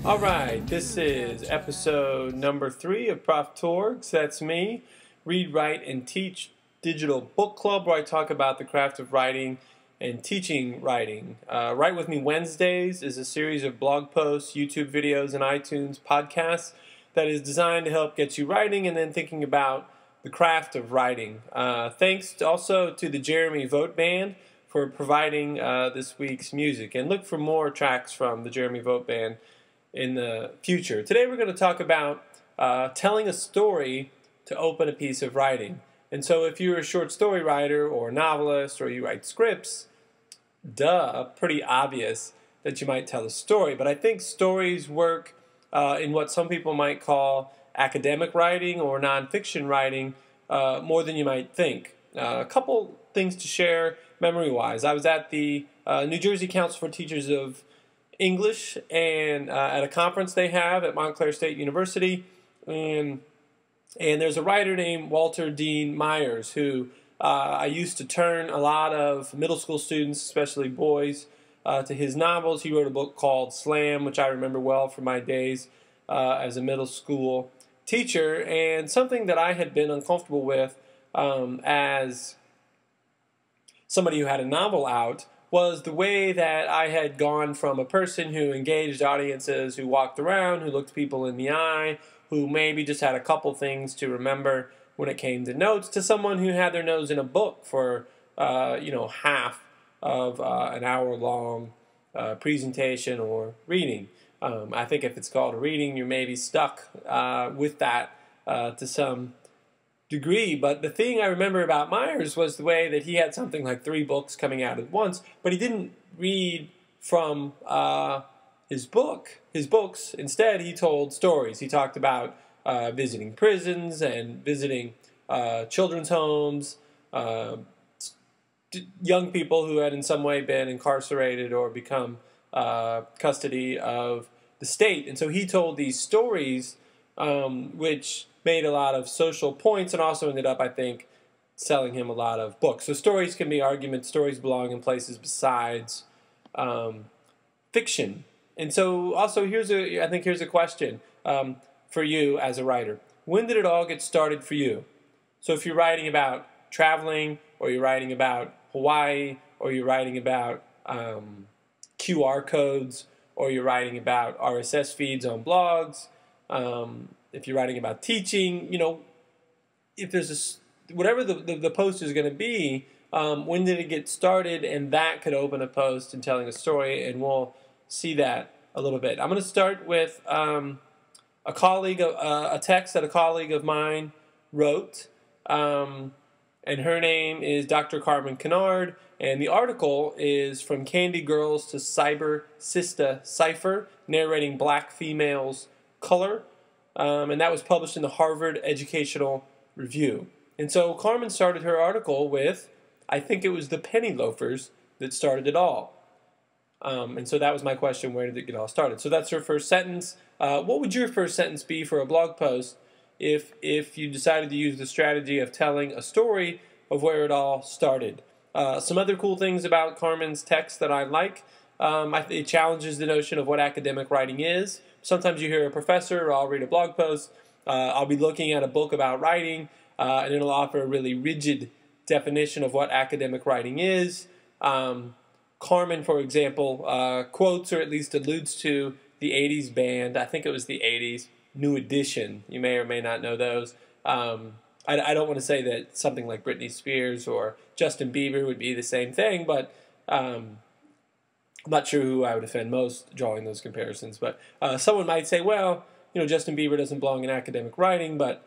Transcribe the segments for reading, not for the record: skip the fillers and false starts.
All right, this is episode number 3 of Prof Torgs. That's me, Read, Write, and Teach Digital Book Club, where I talk about the craft of writing and teaching writing. Write With Me Wednesdays is a series of blog posts, YouTube videos, and iTunes podcasts that is designed to help get you writing and then thinking about the craft of writing. Thanks also to the Jeremy Vogt Band for providing this week's music. And look for more tracks from the Jeremy Vogt Band in the future. Today we're going to talk about telling a story to open a piece of writing. And so if you're a short story writer or a novelist or you write scripts, pretty obvious that you might tell a story. But I think stories work in what some people might call academic writing or nonfiction writing more than you might think. A couple things to share memory-wise. I was at the New Jersey Council for Teachers of English and at a conference they have at Montclair State University, and there's a writer named Walter Dean Myers who I used to turn a lot of middle school students, especially boys, to his novels. He wrote a book called Slam, which I remember well from my days as a middle school teacher, and something that I had been uncomfortable with as somebody who had a novel out was the way that I had gone from a person who engaged audiences, who walked around, who looked people in the eye, who maybe just had a couple things to remember when it came to notes, to someone who had their nose in a book for half of an hour-long presentation or reading. I think if it's called a reading, you're maybe stuck with that to some degree. But the thing I remember about Myers was the way that he had something like 3 books coming out at once, but he didn't read from his books. Instead, he told stories. He talked about visiting prisons and visiting children's homes, young people who had in some way been incarcerated or become custody of the state. And so he told these stories which made a lot of social points and also ended up, I think, selling him a lot of books. So stories can be arguments. Stories belong in places besides fiction. And so also here's a question for you as a writer. When did it all get started for you? So if you're writing about traveling, or you're writing about Hawaii, or you're writing about QR codes, or you're writing about RSS feeds on blogs, if you're writing about teaching, if there's whatever the post is going to be, when did it get started? And that could open a post and telling a story, and we'll see that a little bit. I'm going to start with a text that a colleague of mine wrote, and her name is Dr. Carmen Kennard, and the article is From Candy Girls to Cyber Sista Cipher, Narrating Black Females' Color. And that was published in the Harvard Educational Review. And so Carmen started her article with, I think it was the penny loafers that started it all. And so that was my question, where did it get all started? So that's her first sentence. What would your first sentence be for a blog post if you decided to use the strategy of telling a story of where it all started? Some other cool things about Carmen's text that I like. It challenges the notion of what academic writing is. Sometimes you hear a professor, or I'll read a blog post, I'll be looking at a book about writing, and it'll offer a really rigid definition of what academic writing is. Carmen, for example, quotes or at least alludes to the 80s band. I think it was the 80s, New Edition. You may or may not know those. I don't want to say that something like Britney Spears or Justin Bieber would be the same thing, but I'm not sure who I would offend most drawing those comparisons, but someone might say, well, Justin Bieber doesn't belong in academic writing, but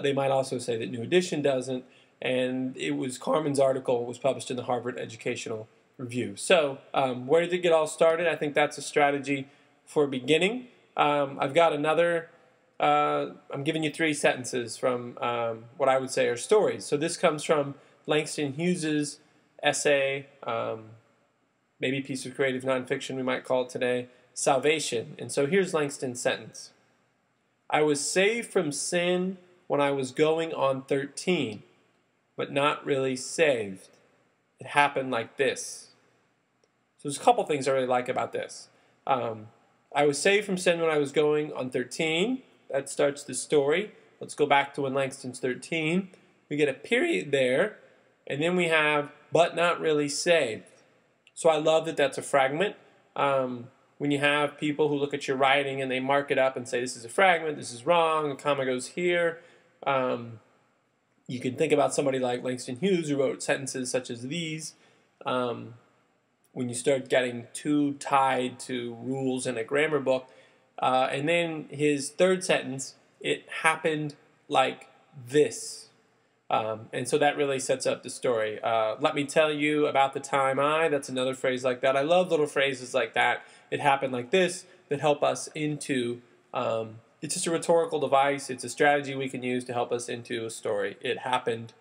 they might also say that New Edition doesn't, and Carmen's article was published in the Harvard Educational Review. So where did it get all started? I think that's a strategy for beginning. I've got another, I'm giving you 3 sentences from what I would say are stories. So this comes from Langston Hughes's essay, maybe piece of creative nonfiction we might call it today, Salvation. And so here's Langston's sentence. I was saved from sin when I was going on 13, but not really saved. It happened like this. So there's a couple things I really like about this. I was saved from sin when I was going on 13. That starts the story. Let's go back to when Langston's 13. We get a period there, and then we have but not really saved. So I love that that's a fragment. When you have people who look at your writing and they mark it up and say this is a fragment, this is wrong, a comma goes here. You can think about somebody like Langston Hughes who wrote sentences such as these. When you start getting too tied to rules in a grammar book. And then his third sentence, it happened like this. And so that really sets up the story. Let me tell you about the time that's another phrase like that. I love little phrases like that. It happened like this that help us into, it's just a rhetorical device. It's a strategy we can use to help us into a story. It happened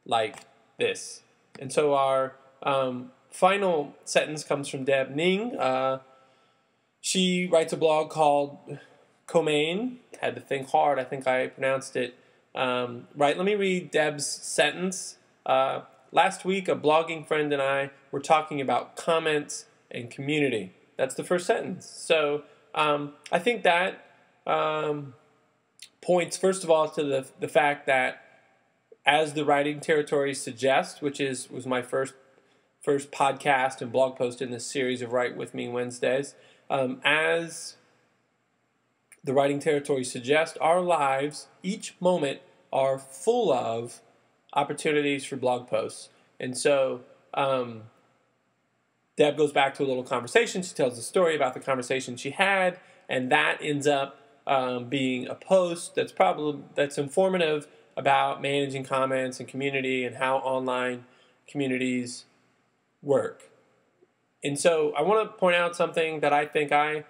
like this. And so our final sentence comes from Deb Ning. She writes a blog called Comain. Had to think hard. I think I pronounced it right. Let me read Deb's sentence. Last week, a blogging friend and I were talking about comments and community. That's the first sentence. So I think that points, first of all, to the fact that as the writing territory suggests, which was my first podcast and blog post in this series of Write With Me Wednesdays, as the writing territory suggests, our lives, each moment, are full of opportunities for blog posts. And so Deb goes back to a little conversation. She tells a story about the conversation she had, and that ends up being a post that's informative about managing comments and community and how online communities work. And so I want to point out something that I think I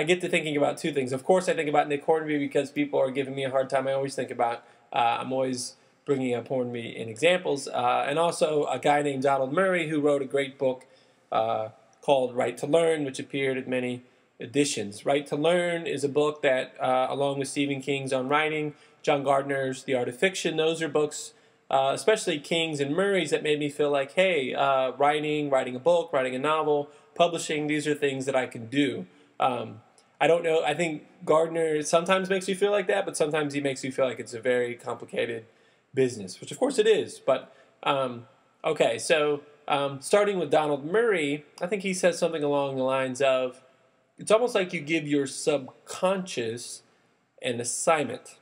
get to thinking about two things. Of course, I think about Nick Hornby because people are giving me a hard time. I always think about, I'm always bringing up Hornby in examples. And also a guy named Donald Murray who wrote a great book called Write to Learn, which appeared in many editions. Write to Learn is a book that, along with Stephen King's On Writing, John Gardner's The Art of Fiction, those are books, especially King's and Murray's, that made me feel like, hey, writing a book, writing a novel, publishing, these are things that I can do. I don't know, I think Gardner sometimes makes you feel like that, but sometimes he makes you feel like it's a very complicated business, which of course it is. But, okay, so starting with Donald Murray, I think he says something along the lines of, it's almost like you give your subconscious an assignment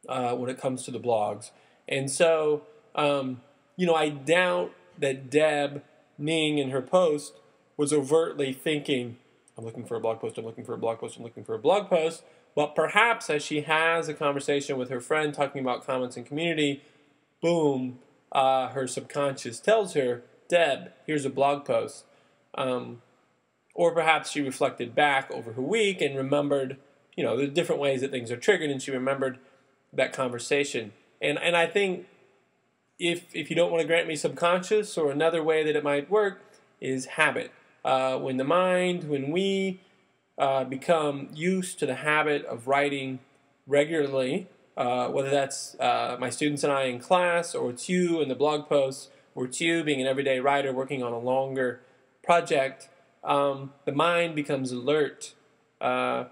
when it comes to the blogs. And so, I doubt that Deb Ning in her post was overtly thinking, I'm looking for a blog post, I'm looking for a blog post, I'm looking for a blog post. But perhaps as she has a conversation with her friend talking about comments and community, boom, her subconscious tells her, Deb, here's a blog post. Or perhaps she reflected back over her week and remembered, the different ways that things are triggered, and she remembered that conversation. And I think if you don't want to grant me subconscious, or another way that it might work is habit. When we become used to the habit of writing regularly, whether that's my students and I in class, or it's you in the blog posts, or it's you being an everyday writer working on a longer project, the mind becomes alert. The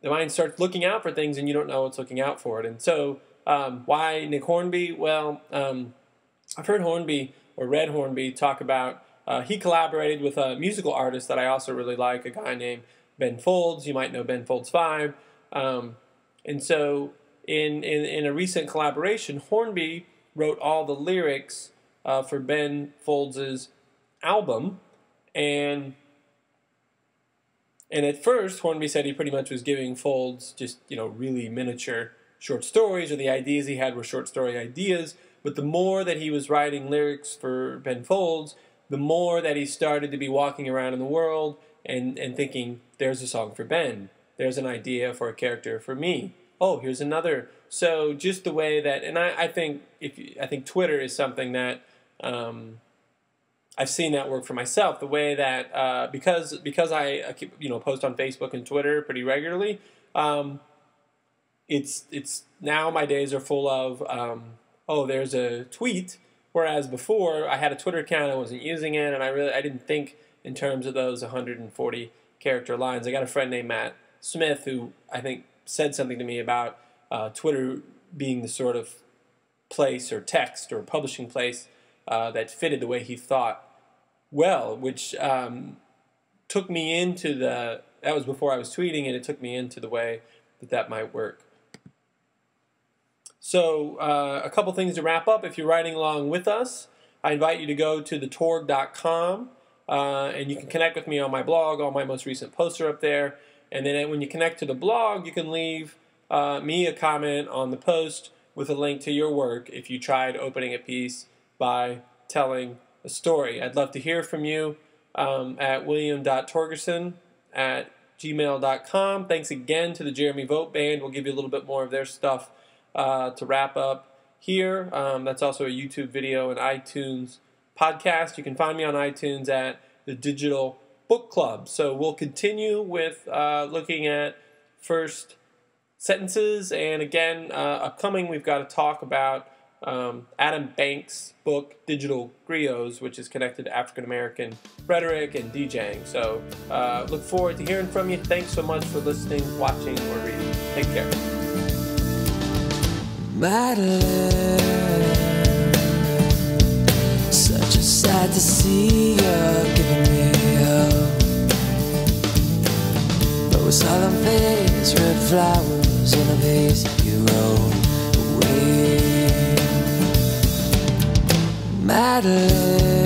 mind starts looking out for things, and you don't know it's looking out for it. And so, why Nick Hornby? Well, I've heard Hornby, or read Hornby, talk about, he collaborated with a musical artist that I also really like, a guy named Ben Folds. You might know Ben Folds 5. And so, in a recent collaboration, Hornby wrote all the lyrics for Ben Folds' album, and at first, Hornby said he pretty much was giving Folds just, really miniature short stories, or the ideas he had were short story ideas. But the more that he was writing lyrics for Ben Folds, the more that he started to be walking around in the world and thinking, there's a song for Ben. There's an idea for a character for me. Oh, here's another. So just the way that, and I think Twitter is something that I've seen that work for myself. The way that because I keep, post on Facebook and Twitter pretty regularly, it's now my days are full of there's a tweet. Whereas before I had a Twitter account, I wasn't using it, and I didn't think in terms of those 140 character lines. I got a friend named Matt Smith who I think said something to me about Twitter being the sort of place or text or publishing place that fitted the way he thought well, which took me into that was before I was tweeting, and it took me into the way that might work. So a couple things to wrap up. If you're writing along with us, I invite you to go to thetorg.com and you can connect with me on my blog. All my most recent posts are up there. And then when you connect to the blog, you can leave me a comment on the post with a link to your work if you tried opening a piece by telling a story. I'd love to hear from you at william.torgerson@gmail.com. Thanks again to the Jeremy Vogt Band. We'll give you a little bit more of their stuff to wrap up here. That's also a YouTube video and iTunes podcast. You can find me on iTunes at the Digital Book Club. So we'll continue with looking at first sentences. And again, upcoming, we've got to talk about Adam Banks' book, Digital Griots, which is connected to African-American rhetoric and DJing. So look forward to hearing from you. Thanks so much for listening, watching, or reading. Take care. Madeline, such a sight to see you giving me up. Rose solemn face, red flowers in a vase, you roll away. Madeline,